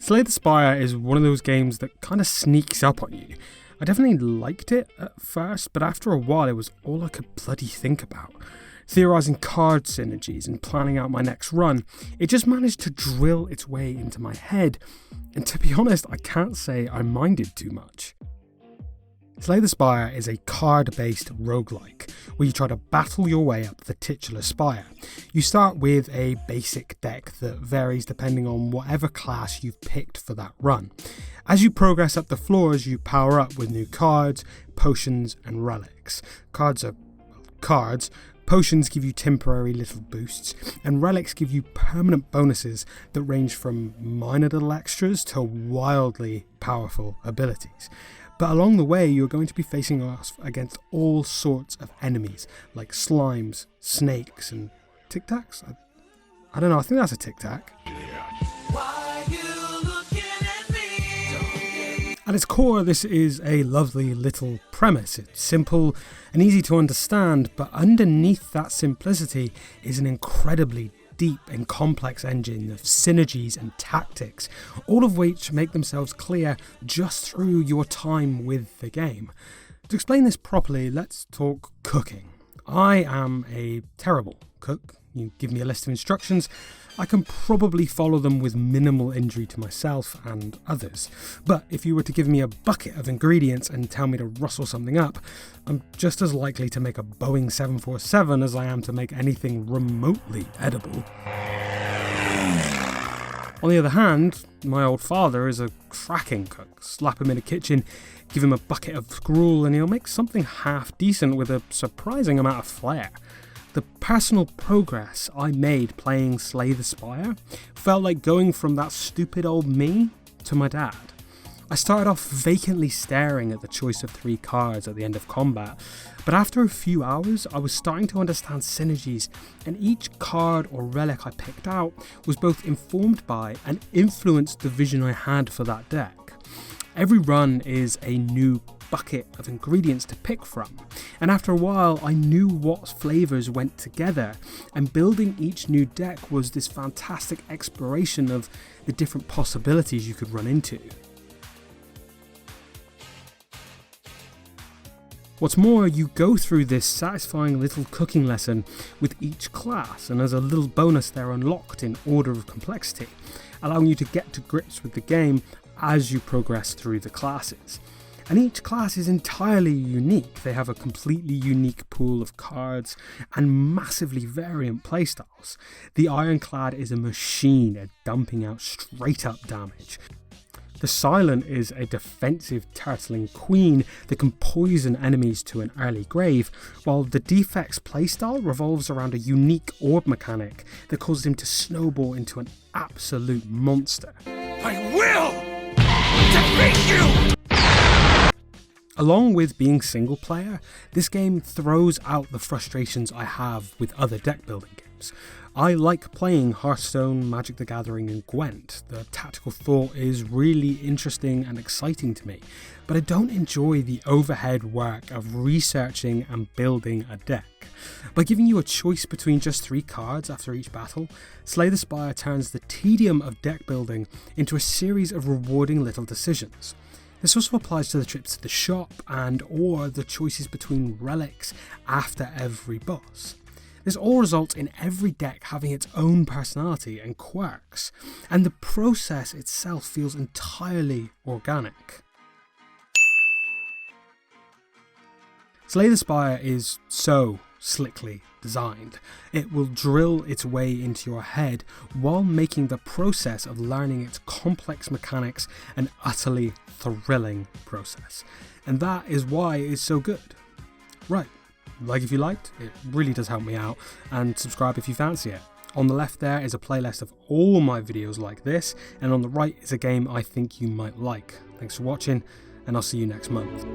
Slay the Spire is one of those games that kind of sneaks up on you. I definitely liked it at first, but after a while it was all I could bloody think about. Theorising card synergies and planning out my next run, it just managed to drill its way into my head, and to be honest, I can't say I minded too much. Slay the Spire is a card-based roguelike, where you try to battle your way up the titular spire. You start with a basic deck that varies depending on whatever class you've picked for that run. As you progress up the floors, you power up with new cards, potions and relics. Cards are cards, potions give you temporary little boosts, and relics give you permanent bonuses that range from minor little extras to wildly powerful abilities. But along the way, you're going to be facing off against all sorts of enemies, like slimes, snakes, and tic-tacs? I don't know, I think that's a tic-tac. At its core, this is a lovely little premise. It's simple and easy to understand, but underneath that simplicity is an incredibly deep and complex engine of synergies and tactics, all of which make themselves clear just through your time with the game. To explain this properly, let's talk cooking. I am a terrible cook. You give me a list of instructions, I can probably follow them with minimal injury to myself and others. But if you were to give me a bucket of ingredients and tell me to rustle something up, I'm just as likely to make a Boeing 747 as I am to make anything remotely edible. On the other hand, my old father is a cracking cook. Slap him in a kitchen, give him a bucket of gruel, and he'll make something half decent with a surprising amount of flair. The personal progress I made playing Slay the Spire felt like going from that stupid old me to my dad. I started off vacantly staring at the choice of 3 cards at the end of combat, but after a few hours I was starting to understand synergies, and each card or relic I picked out was both informed by and influenced the vision I had for that deck. Every run is a new bucket of ingredients to pick from, and after a while I knew what flavours went together, and building each new deck was this fantastic exploration of the different possibilities you could run into. What's more, you go through this satisfying little cooking lesson with each class, and as a little bonus they're unlocked in order of complexity, allowing you to get to grips with the game as you progress through the classes. And each class is entirely unique. They have a completely unique pool of cards and massively variant playstyles. The Ironclad is a machine at dumping out straight up damage. The Silent is a defensive turtling queen that can poison enemies to an early grave, while the Defect's playstyle revolves around a unique orb mechanic that causes him to snowball into an absolute monster. I will defeat you! Along with being single player, this game throws out the frustrations I have with other deck building games. I like playing Hearthstone, Magic the Gathering and Gwent. The tactical thought is really interesting and exciting to me, but I don't enjoy the overhead work of researching and building a deck. By giving you a choice between just 3 cards after each battle, Slay the Spire turns the tedium of deck building into a series of rewarding little decisions. This also applies to the trips to the shop and or the choices between relics after every boss. This all results in every deck having its own personality and quirks, and the process itself feels entirely organic. Slay the Spire is so slickly designed. It will drill its way into your head while making the process of learning its complex mechanics an utterly thrilling process. And that is why it's so good. Right, like if you liked, it really does help me out, and subscribe if you fancy it. On the left there is a playlist of all my videos like this, and on the right is a game I think you might like. Thanks for watching, and I'll see you next month.